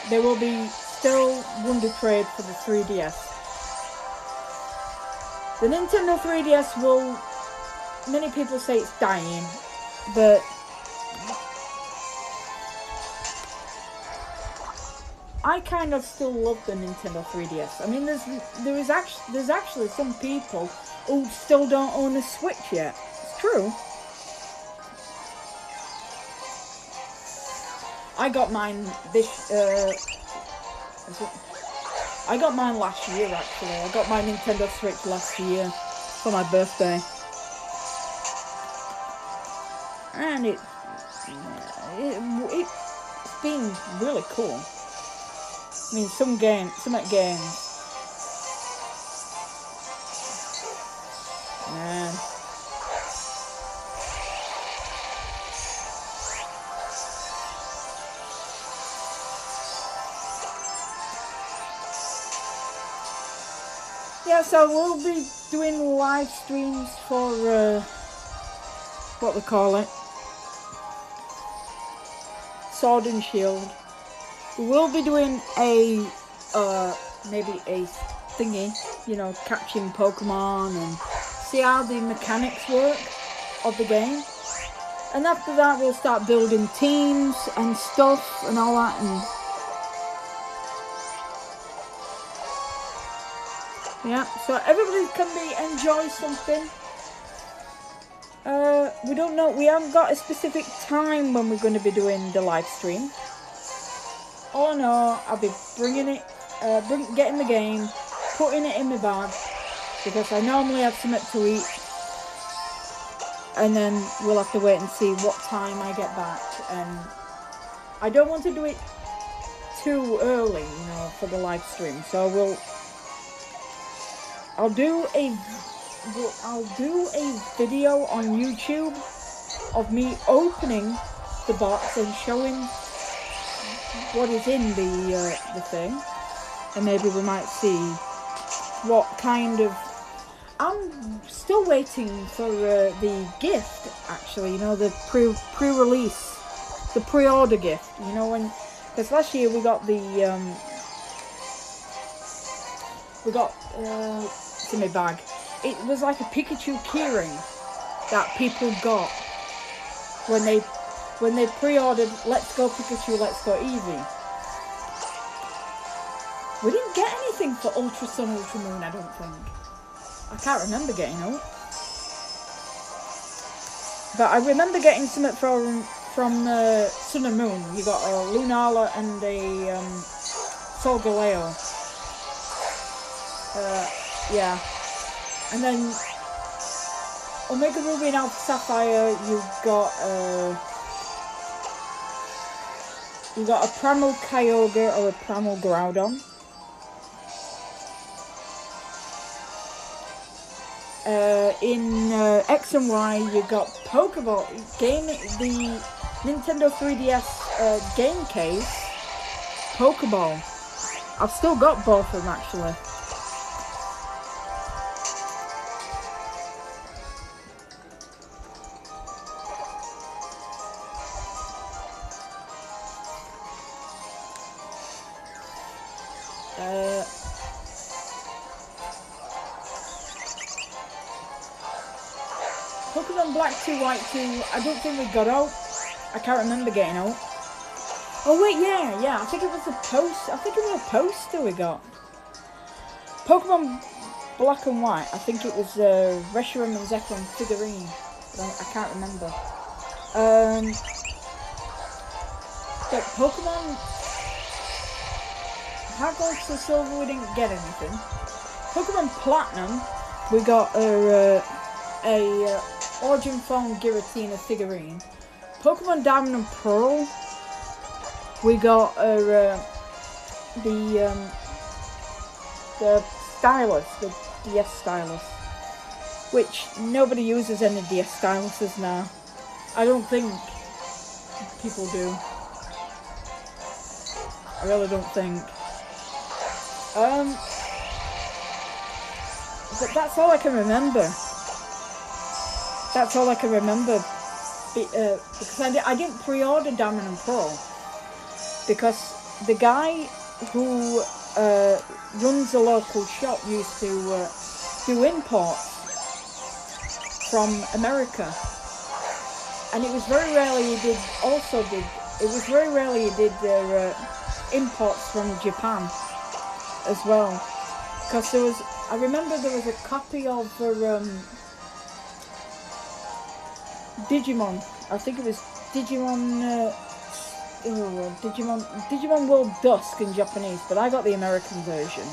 Speaker 1: there will be still Wonder Trade for the 3DS. The Nintendo 3DS will, many people say it's dying, but I kind of still love the Nintendo 3DS. I mean, there's actually some people who still don't own a Switch yet. It's true. I got mine I got mine last year, actually. I got my Nintendo Switch last year for my birthday. And it's been really cool. I mean, some games. Man. Yeah, so we'll be doing live streams for, what we call it, Sword and Shield. We will be doing a, maybe a thingy, you know, catching Pokemon and see how the mechanics work of the game. And after that, we'll start building teams and stuff and all that. And yeah, so everybody can enjoy something. We don't know, we haven't got a specific time when we're going to be doing the live stream. All I know, I'll be bringing it, getting the game, putting it in my bag, because I normally have something to eat. And then we'll have to wait and see what time I get back. And I don't want to do it too early, you know, for the live stream. So I'll do a video on YouTube of me opening the box and showing what is in the thing, and maybe we might see what kind of. I'm still waiting for the gift, actually. You know, the pre-release, the pre-order gift. You know, because last year we got the it's in my bag. It was like a Pikachu keyring that people got when they pre-ordered Let's Go Pikachu, Let's Go Eevee. We didn't get anything for Ultra Sun, Ultra Moon, I don't think. I can't remember getting out. But I remember getting something from Sun and Moon. You got a Lunala and a Solgaleo. Yeah. And then Omega Ruby and Alpha Sapphire, you got a Primal Kyogre or a Primal Groudon. In X and Y, you got Pokeball game, the Nintendo 3DS game case, Pokeball. I've still got both of them, actually. Pokemon Black 2, White 2, I don't think we got out. I can't remember getting out. Oh wait, yeah, I think it was a poster we got. Pokemon Black and White, I think it was Reshiram and Zekrom figurine. I can't remember. But Pokemon Heart Gold to Silver, we didn't get anything. Pokemon Platinum, we got a Origin Phone Giratina figurine. Pokemon Diamond and Pearl, we got the stylus, the DS stylus, which nobody uses any DS styluses now. I don't think. people do. I really don't think. But that's all I can remember. That's all I can remember. Because I didn't pre-order Diamond and Pearl. Because the guy who runs a local shop used to do imports from America. And it was very rarely he did imports from Japan as well. Because I remember there was a copy of Digimon. I think it was Digimon World Dusk in Japanese, but I got the American version.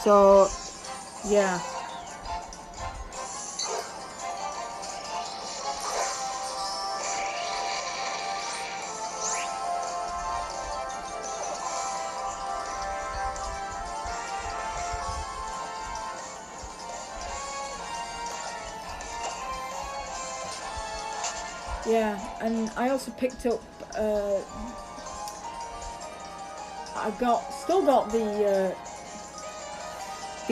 Speaker 1: So, yeah. Yeah, and I also picked up. Still got the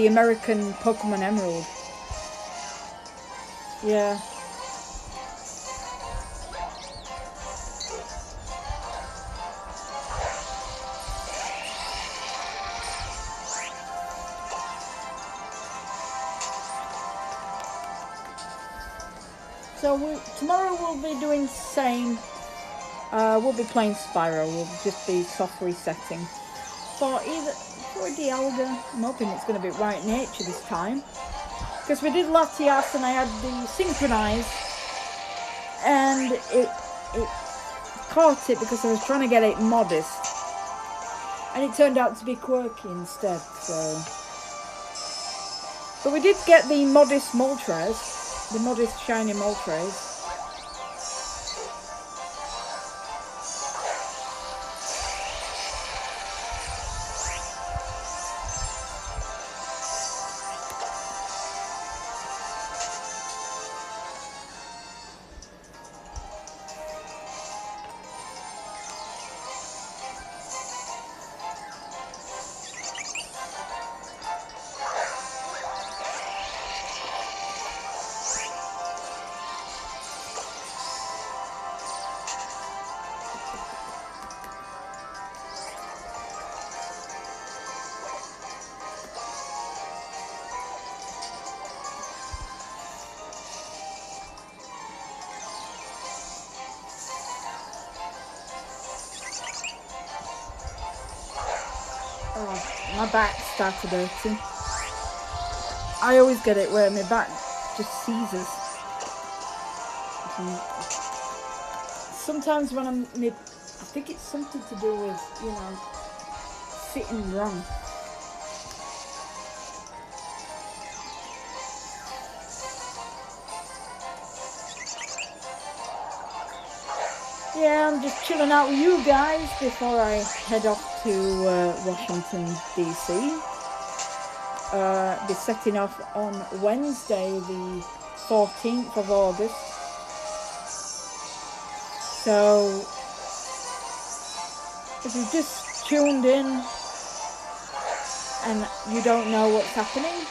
Speaker 1: American Pokemon Emerald. Yeah. So tomorrow we'll be doing the same. We'll be playing Spyro. We'll just be soft resetting. For a Dialga, I'm hoping it's going to be right nature this time. Because we did Latias and I had the Synchronize. And it caught it because I was trying to get it modest. And it turned out to be quirky instead, so. But we did get the modest Moltres. The modest shiny Moltres. My back started hurting. I always get it where my back just seizes. Sometimes when I think it's something to do with, sitting wrong. Yeah, I'm just chilling out with you guys before I head off to Washington, D.C. Be setting off on Wednesday, the 14th of August. So, if you've just tuned in and you don't know what's happening,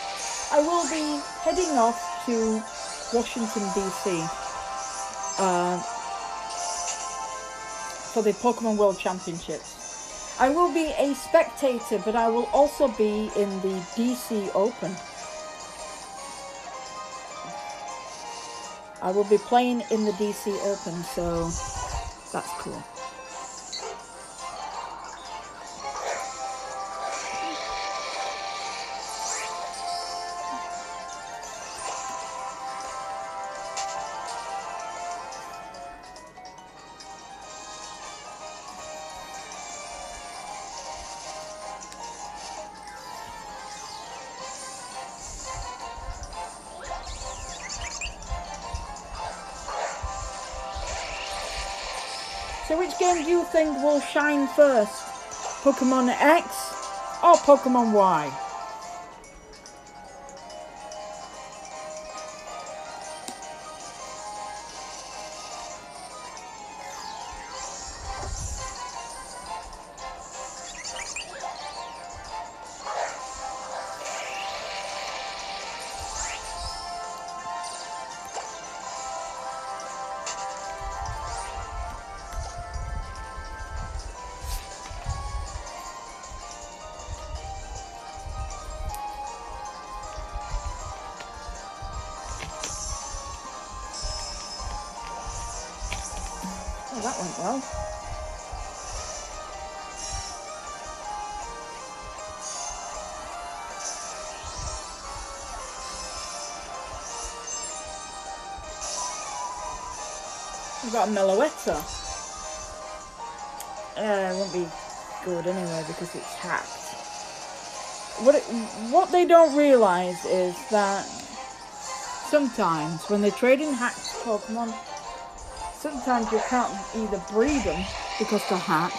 Speaker 1: I will be heading off to Washington, D.C. For the Pokemon World Championships. I will be a spectator, but I will also be in the DC Open. I will be playing in the DC Open, so that's cool. So which game do you think will shine first? Pokemon X or Pokemon Y? Well, that went well. We've got a Meloetta. It won't be good anyway because it's hacked. What they don't realise is that sometimes when they're trading hacked Pokemon, sometimes you can't either breed them because they're hacked,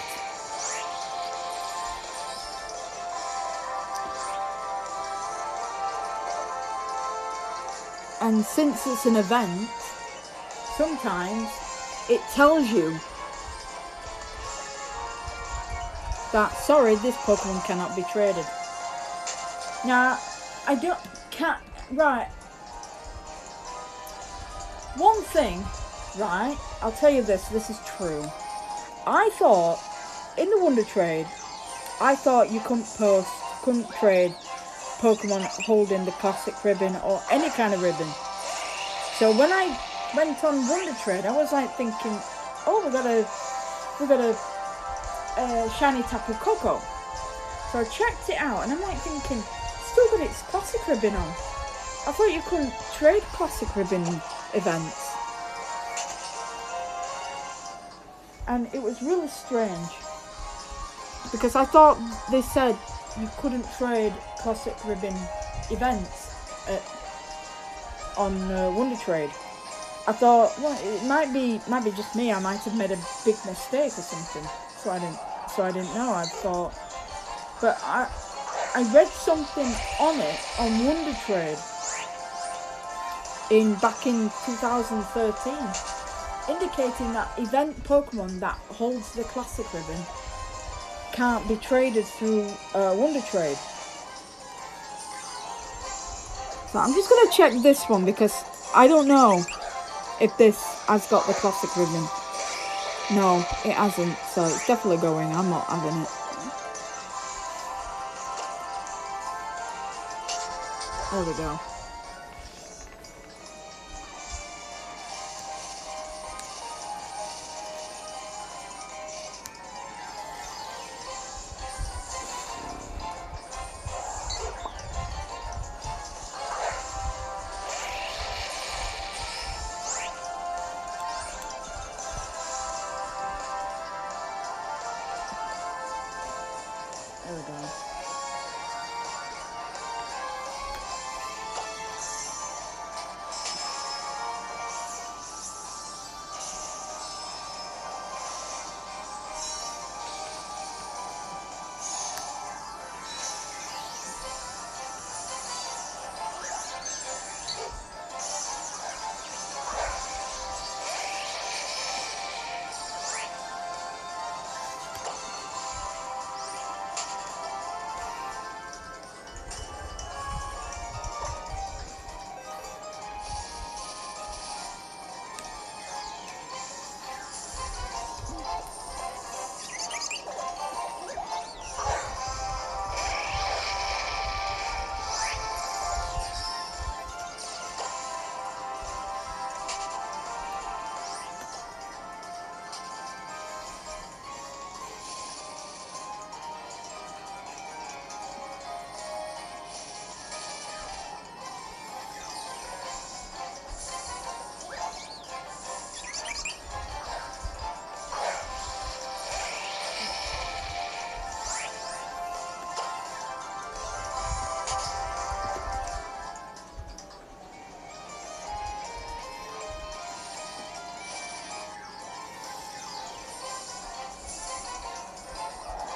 Speaker 1: and since it's an event, sometimes it tells you that, sorry, this Pokemon cannot be traded. Now, right. One thing, right, I'll tell you this is true. I thought, in the Wonder Trade, I thought you couldn't trade Pokemon holding the classic ribbon or any kind of ribbon. So when I went on Wonder Trade, I was like thinking, oh, we got a shiny Tapu Koko. So I checked it out, and I'm like thinking, still got its classic ribbon on. I thought you couldn't trade classic ribbon events. And it was really strange, because I thought they said you couldn't trade classic ribbon events on Wonder Trade. I thought, well, it might be just me. I might have made a big mistake or something. So I didn't know. I thought, but I read something on it on Wonder Trade back in 2013, indicating that event Pokemon that holds the classic ribbon can't be traded through Wonder Trade. So I'm just gonna check this one because I don't know if this has got the classic ribbon. No, it hasn't, so it's definitely going. I'm not having it. There we go. There we go.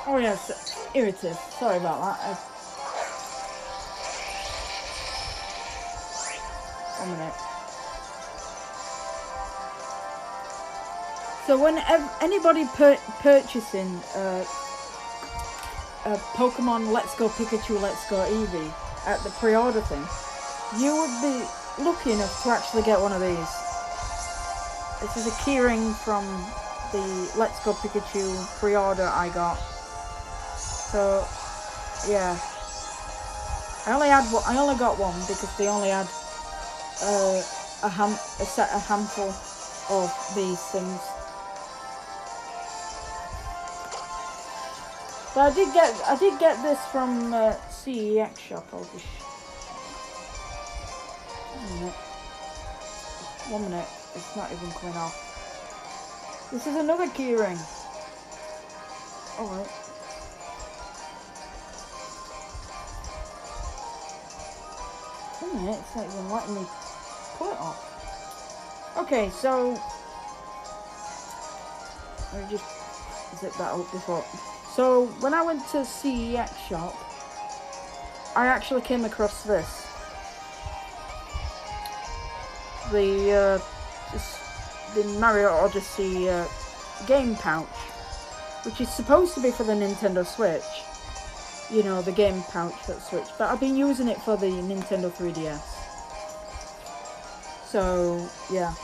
Speaker 1: Oh yes, here it is. Sorry about that. One minute. So when anybody purchasing Pokemon Let's Go Pikachu, Let's Go Eevee at the pre-order thing, you would be lucky enough to actually get one of these. This is a keyring from the Let's Go Pikachu pre-order I got. So yeah, I only got one because they only had a handful of these things. But I did get this from CEX shop. I'll just 1 minute. It's not even coming off. This is another keyring. Alright. It's not even letting me pull it off. Okay, so let me just zip that up before. So when I went to CEX shop, I actually came across this. The Mario Odyssey game pouch, which is supposed to be for the Nintendo Switch. You know, the game pouch for the Switch. But I've been using it for the Nintendo 3DS. So, yeah.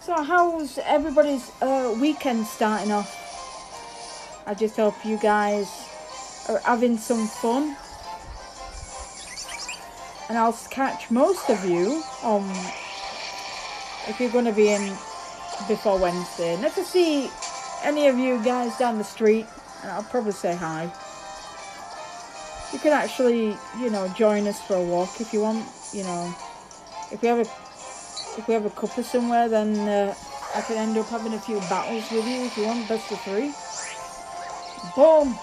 Speaker 1: So how's everybody's weekend starting off? I just hope you guys are having some fun. And I'll catch most of you if you're going to be in before Wednesday. And if I see any of you guys down the street, I'll probably say hi. You can actually, you know, join us for a walk if you want. You know, if we have a cuppa somewhere, then I could end up having a few battles with you if you want. Best of 3. Boom!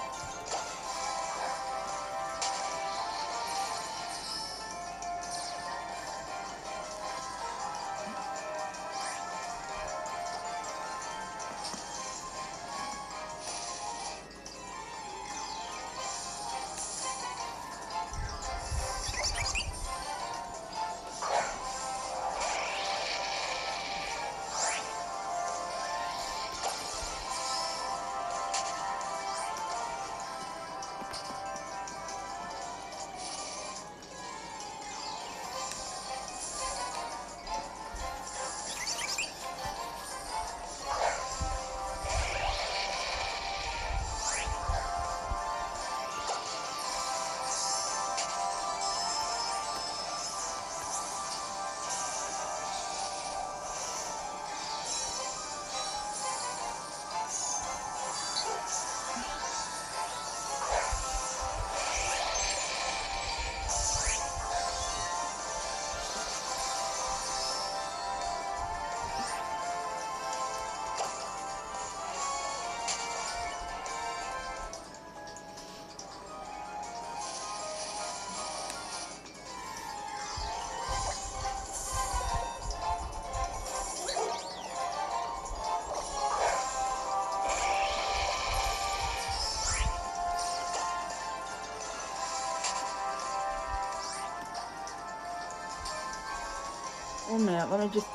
Speaker 1: One minute, let me just